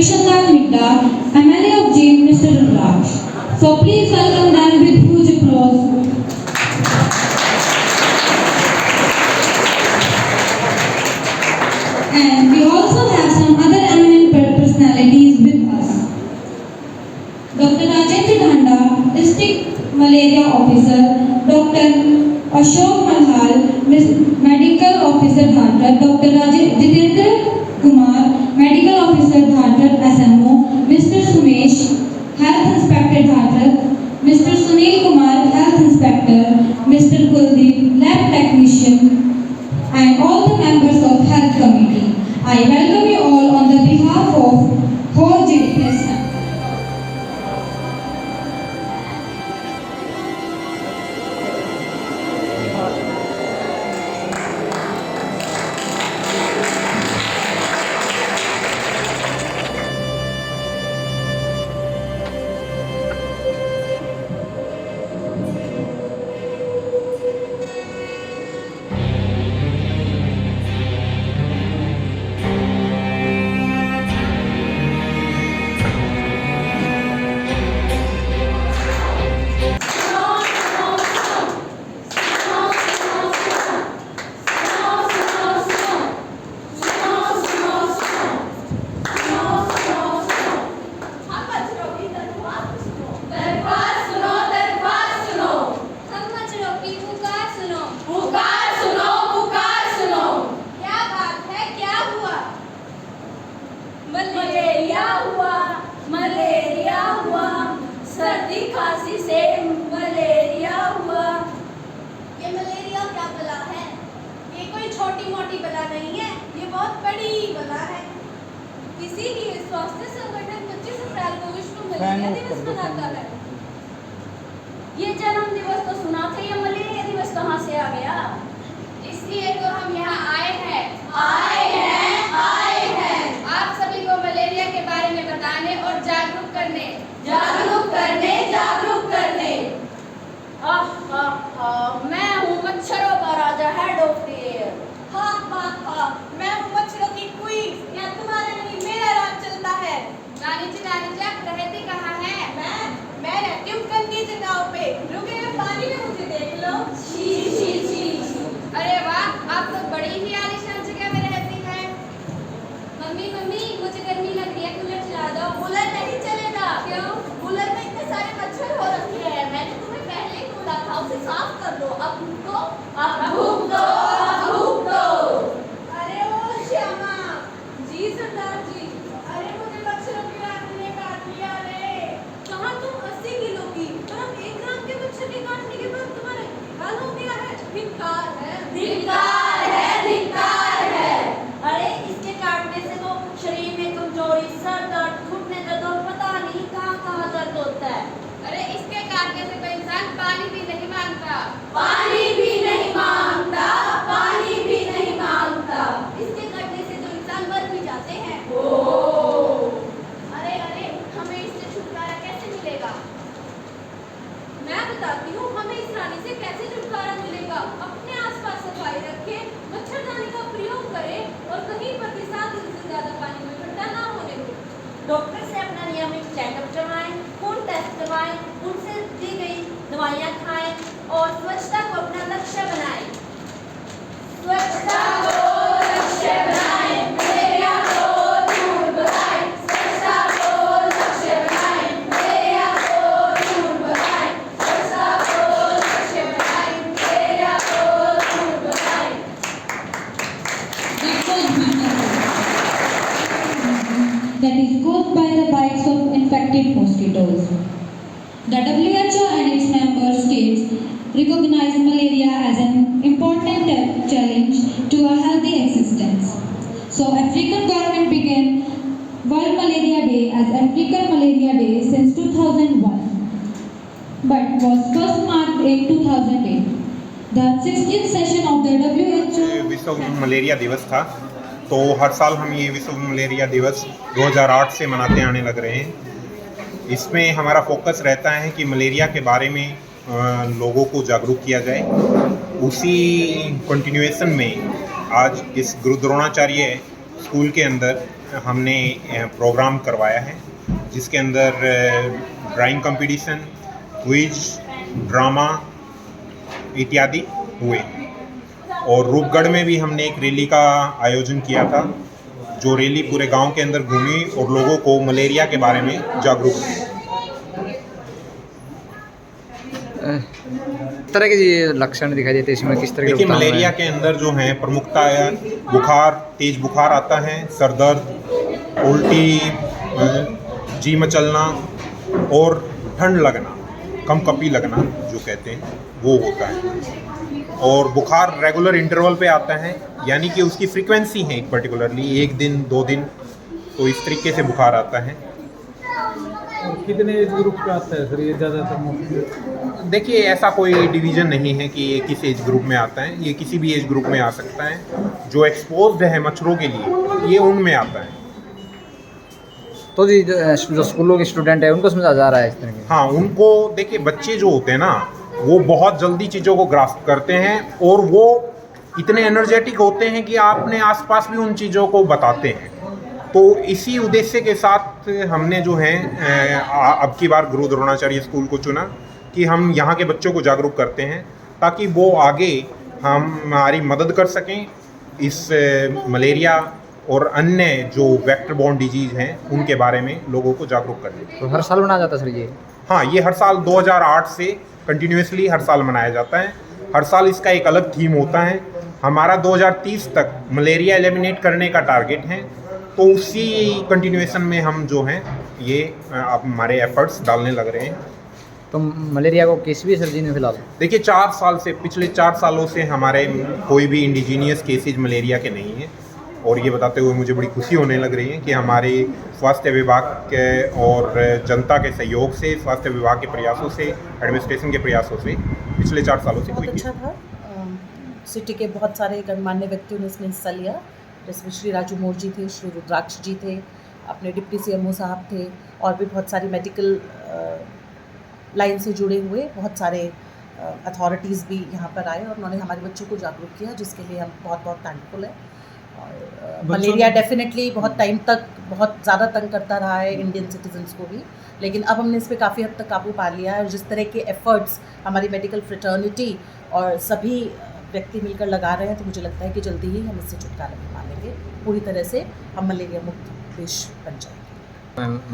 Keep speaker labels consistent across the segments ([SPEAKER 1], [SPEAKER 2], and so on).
[SPEAKER 1] Krishnalal Midda, MLA of Jain, Mr. Raj. So please welcome them with huge applause. And we also have some other eminent personalities with us. Dr. Rajendra Dhanda, District Malaria Officer, Dr. Ashok Malhal, Medical Officer Dhatar, Dr. Jitendra Kumar, Medical Officer Dhatar SMO, Mr. Sumesh, Health Inspector Dhatar, Mr. Sunil Kumar, Health Inspector, Mr. Kuldeep, Lab Technician, and all the members of Health Committee. I welcome you all on the behalf of whole JPS.
[SPEAKER 2] सर्दी खांसी से malaria हुआ।
[SPEAKER 3] ये malaria क्या बला है? ये कोई छोटी मोटी बला नहीं है, ये बहुत बड़ी बला है। इसीलिए स्वास्थ्य संगठन 25 अप्रैल को विश्व मलेरिया दिवस मनाता है।
[SPEAKER 2] ये जन्म दिवस तो सुना था, ये मलेरिया दिवस कहाँ से आ गया?
[SPEAKER 4] इसलिए तो हम यहाँ आए हैं आप सभी को मलेरिया के बारे में बताने और जागरूक करने।
[SPEAKER 2] मैं हूँ मच्छरों का राजा, हेड ऑफ द ईयर।
[SPEAKER 3] मैं हूँ मच्छरों की क्वीन। यहाँ तुम्हारा नहीं मेरा राज चलता है।
[SPEAKER 4] रानी जी आप रहती कहाँ हैं?
[SPEAKER 3] मैं रहती हूँ गंदी जगहों पे, रुके हुए पानी में मुझे देख लो।
[SPEAKER 4] अरे वाह, आप तो बड़ी ही आलीशान जगह में रहती हैं। मम्मी मुझे गर्मी लग रही है, कूलर चला दो।
[SPEAKER 3] कूलर नहीं चलेगा।
[SPEAKER 4] क्यों?
[SPEAKER 3] कूलर में इतने सारे मच्छर हो रखे हैं, मैंने तुम्हें पहले ही बोला था उसे साफ कर दो। अब भूख दो। अरे ओ श्यामा जी, सरदार जी, अरे मुझे मच्छरों की रानी ने काट लिया रे। कहाँ तुम 80 किलो की, और अब 1 ग्राम के मच्छर के काटने के बाद तुम्हारे हाल हो गया है। धिक्कार है।
[SPEAKER 2] अरे इसके काटने से तो शरीर में कमजोरी, सर दर्द, घुटने दर्द और पता नहीं कहाँ दर्द होता है।
[SPEAKER 4] अरे इसके काटने से तो इंसान पानी भी नहीं मांगता।
[SPEAKER 3] इसके कटने से तो इंसान मर भी जाते हैं। अरे हमें इससे छुटकारा कैसे मिलेगा? मैं बताती हूँ हमें इस रानी से कैसे छुटकारा मिलेगा। अपने आसपास सफाई रखें, मच्छरदानी का प्रयोग करें और कहीं पर भी 7 दिन से ज्यादा पानी में इकट्ठा ना होने दें।
[SPEAKER 2] डॉक्टर से अपना नियमित चेकअप करवाएं, खून टेस्ट करवाएं, उनसे दी गई दवाइयाँ खाएं और स्वच्छता को अपना लक्ष्य बनाएं।
[SPEAKER 3] मलेरिया को दूर भगाएं।
[SPEAKER 1] That is caused by the bites of infected mosquitoes. The WHO and its member states recognize malaria as an important challenge to a healthy existence. So African government began World Malaria Day as African Malaria Day since 2001, but was first marked in 2008. The 60th session of the WHO
[SPEAKER 5] विश्व malaria दिवस था, तो हर साल हम ये विश्व malaria दिवस 2008 से मनाते आने लग रहे हैं। इसमें हमारा फोकस रहता है कि मलेरिया के बारे में लोगों को जागरूक किया जाए। उसी कंटिन्यूएशन में आज इस गुरु द्रोणाचार्य स्कूल के अंदर हमने प्रोग्राम करवाया है जिसके अंदर ड्राइंग कंपटीशन, क्विज, ड्रामा इत्यादि हुए। और रूपगढ़ में भी हमने एक रैली का आयोजन किया था, जो रैली पूरे गांव के अंदर घूमी और लोगों को मलेरिया के बारे में जागरूक किया।
[SPEAKER 6] तरह के ये लक्षण दिखाई देते हैं इसमें, किस तरह के
[SPEAKER 5] देखिए,
[SPEAKER 6] रोकथाम
[SPEAKER 5] मलेरिया
[SPEAKER 6] है?
[SPEAKER 5] के अंदर जो है प्रमुखता है बुखार, तेज बुखार आता है, सर दर्द, उल्टी, जी मचलना और ठंड लगना, कंपकपी लगना जो कहते हैं वो होता है। और बुखार रेगुलर इंटरवल पे आता है, यानी कि उसकी फ्रीक्वेंसी है पर्टिकुलरली 1 दिन 2 दिन, तो इस तरीके से बुखार आता है।
[SPEAKER 7] और कितने एज ग्रुप का आता है सर ये ज़्यादातर मोस्टली?
[SPEAKER 5] देखिए, ऐसा कोई डिवीज़न नहीं है कि ये किस एज ग्रुप में आता है, ये किसी भी एज ग्रुप में आ सकता है। जो एक्सपोज्ड है मच्छरों के लिए ये उनमें आता है।
[SPEAKER 6] तो जी जो स्कूलों के स्टूडेंट है उनको समझा जा रहा है इस तरह के?
[SPEAKER 5] हाँ, उनको देखिए, बच्चे जो होते हैं ना वो बहुत जल्दी चीज़ों को ग्रास्प करते हैं और वो इतने एनर्जेटिक होते हैं कि आपने आसपास भी उन चीज़ों को बताते हैं। तो इसी उद्देश्य के साथ हमने जो है अब की बार गुरु द्रोणाचार्य स्कूल को चुना कि हम यहाँ के बच्चों को जागरूक करते हैं ताकि वो आगे हमारी मदद कर सकें इस मलेरिया और अन्य जो वेक्टर बॉर्न डिजीज़ हैं उनके बारे में लोगों को जागरूक करने।
[SPEAKER 6] तो हर साल मनाया जाता है सर ये?
[SPEAKER 5] हाँ, ये हर साल 2008 से कंटिन्यूसली हर साल मनाया जाता है। हर साल इसका एक अलग थीम होता है। हमारा 2030 तक मलेरिया एलिमिनेट करने का टारगेट है, तो उसी कंटिन्यूएशन में हम जो हैं ये अब हमारे एफर्ट्स डालने लग रहे हैं।
[SPEAKER 6] तो मलेरिया को केस भी सर जी ने फिलहाल?
[SPEAKER 5] देखिए, पिछले 4 सालों से हमारे कोई भी इंडिजीनियस केसेज मलेरिया के नहीं हैं। और ये बताते हुए मुझे बड़ी खुशी होने लग रही है कि हमारे स्वास्थ्य विभाग के और जनता के सहयोग से, स्वास्थ्य विभाग के प्रयासों से, एडमिनिस्ट्रेशन के प्रयासों से पिछले 4 सालों से
[SPEAKER 8] बहुत
[SPEAKER 5] कोई
[SPEAKER 8] अच्छा था। सिटी के बहुत सारे गणमान्य व्यक्तियों ने इसमें हिस्सा लिया, जिसमें श्री राजू मोर जी थे, श्री रुद्राक्ष जी थे, अपने डिप्टी CMO साहब थे, और भी बहुत सारी मेडिकल लाइन से जुड़े हुए बहुत सारे अथॉरिटीज़ भी यहाँ पर आए और उन्होंने हमारे बच्चों को जागरूक किया, जिसके लिए हम बहुत बहुत थैंकफुल हैं। और मलेरिया डेफिनेटली बहुत टाइम तक बहुत ज़्यादा तंग करता रहा है इंडियन सिटीजन्स को भी, लेकिन अब हमने इस पर काफ़ी हद तक काबू पा लिया है। और जिस तरह के एफर्ट्स हमारी मेडिकल फ्रेटर्निटी और सभी व्यक्ति मिलकर लगा रहे हैं, तो मुझे लगता है कि जल्दी ही हम इससे छुटकारा पा लेंगे। पूरी तरह से हम मलेरिया मुक्त देश बन जाएंगे।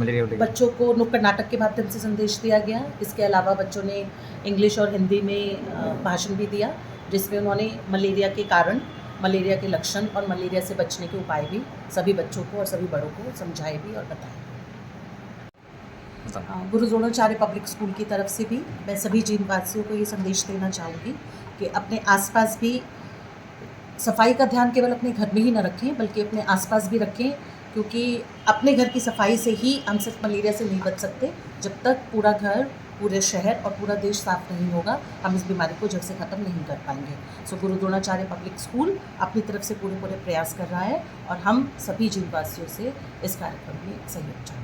[SPEAKER 6] मलेरिया
[SPEAKER 8] बच्चों को नुक्कड़ नाटक के माध्यम से संदेश दिया गया। इसके अलावा बच्चों ने इंग्लिश और हिंदी में भाषण भी दिया, जिसमें उन्होंने मलेरिया के कारण, मलेरिया के लक्षण और मलेरिया से बचने के उपाय भी सभी बच्चों को और सभी बड़ों को समझाए भी और बताए। गुरु द्रोणाचार्य पब्लिक स्कूल की तरफ से भी मैं सभी जीववासियों को ये संदेश देना चाहूँगी कि अपने आसपास भी सफाई का ध्यान केवल अपने घर में ही न रखें, बल्कि अपने आसपास भी रखें, क्योंकि अपने घर की सफाई से ही हम सिर्फ मलेरिया से नहीं बच सकते। जब तक पूरा घर, पूरे शहर और पूरा देश साफ नहीं होगा, हम इस बीमारी को जड़ से ख़त्म नहीं कर पाएंगे। सो गुरु द्रोणाचार्य पब्लिक स्कूल अपनी तरफ से पूरे प्रयास कर रहा है और हम सभी जीववासियों से इस कार्यक्रम में सहयोग चाहते हैं।